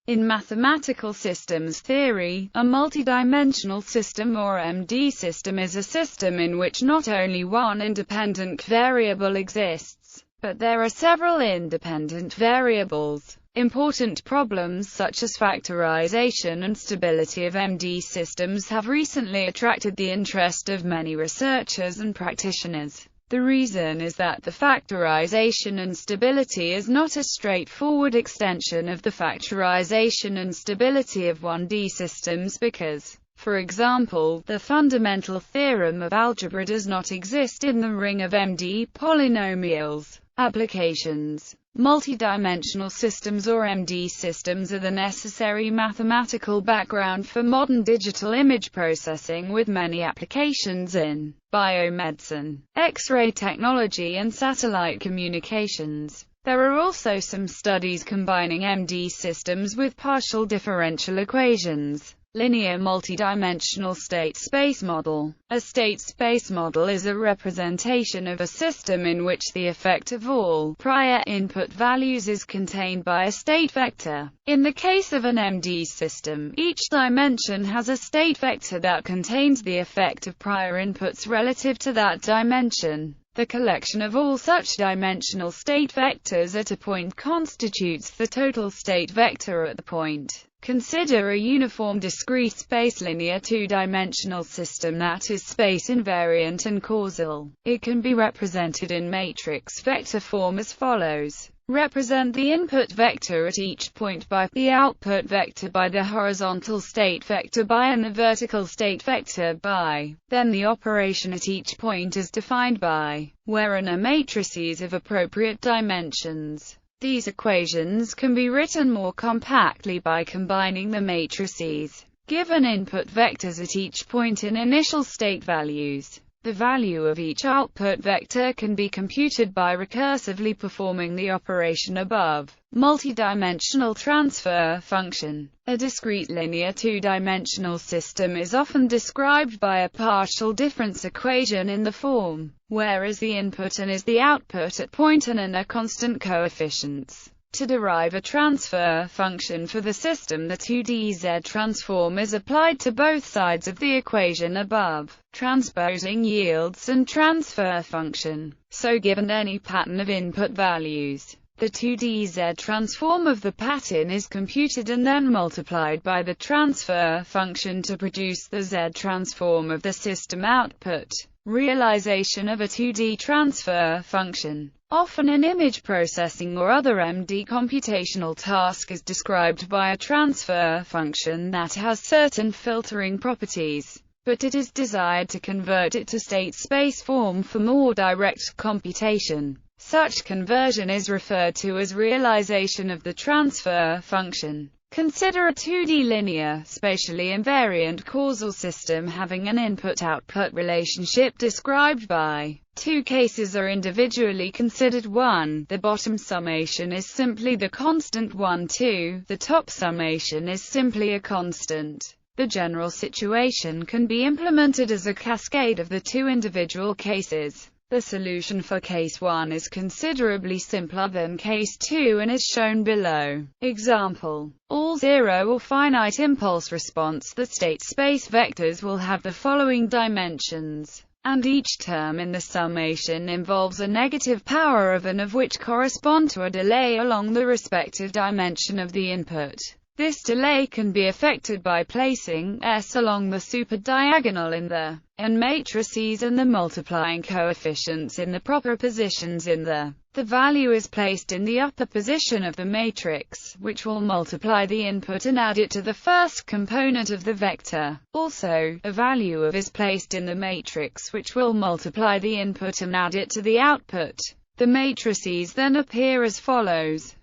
In mathematical systems theory, a multidimensional system or MD system is a system in which not only one independent variable exists, but there are several independent variables. Important problems such as factorization and stability of MD systems have recently attracted the interest of many researchers and practitioners. The reason is that the factorization and stability is not a straightforward extension of the factorization and stability of 1D systems because, for example, the fundamental theorem of algebra does not exist in the ring of MD polynomials. Applications. Multidimensional systems or MD systems are the necessary mathematical background for modern digital image processing, with many applications in biomedicine, X-ray technology and satellite communications. There are also some studies combining MD systems with partial differential equations. Linear multidimensional state-space model. A state-space model is a representation of a system in which the effect of all prior input values is contained by a state vector. In the case of an MD system, each dimension has a state vector that contains the effect of prior inputs relative to that dimension. The collection of all such dimensional state vectors at a point constitutes the total state vector at the point. Consider a uniform discrete space linear two-dimensional system that is space invariant and causal. It can be represented in matrix vector form as follows. Represent the input vector at each point by the output vector by the horizontal state vector by and the vertical state vector by. Then the operation at each point is defined by, wherein are matrices of appropriate dimensions. These equations can be written more compactly by combining the matrices given input vectors at each point in initial state values. The value of each output vector can be computed by recursively performing the operation above. Multidimensional transfer function. A discrete linear two-dimensional system is often described by a partial difference equation in the form, where is the input and is the output at point and are constant coefficients. To derive a transfer function for the system, the 2D Z transform is applied to both sides of the equation above. Transposing yields and transfer function. So given any pattern of input values, the 2D Z transform of the pattern is computed and then multiplied by the transfer function to produce the Z transform of the system output. Realization of a 2D transfer function. Often an image processing or other MD computational task is described by a transfer function that has certain filtering properties, but it is desired to convert it to state-space form for more direct computation. Such conversion is referred to as realization of the transfer function. Consider a 2D linear, spatially invariant causal system having an input-output relationship described by. Two cases are individually considered. 1. The bottom summation is simply the constant 1. 2. The top summation is simply a constant. The general situation can be implemented as a cascade of the two individual cases. The solution for case 1 is considerably simpler than case 2 and is shown below. Example. All zero or finite impulse response, the state space vectors will have the following dimensions, and each term in the summation involves a negative power of n, of which correspond to a delay along the respective dimension of the input. This delay can be effected by placing S along the superdiagonal in the n matrices and the multiplying coefficients in the proper positions in the. The value is placed in the upper position of the matrix, which will multiply the input and add it to the first component of the vector. Also, a value of is placed in the matrix, which will multiply the input and add it to the output. The matrices then appear as follows.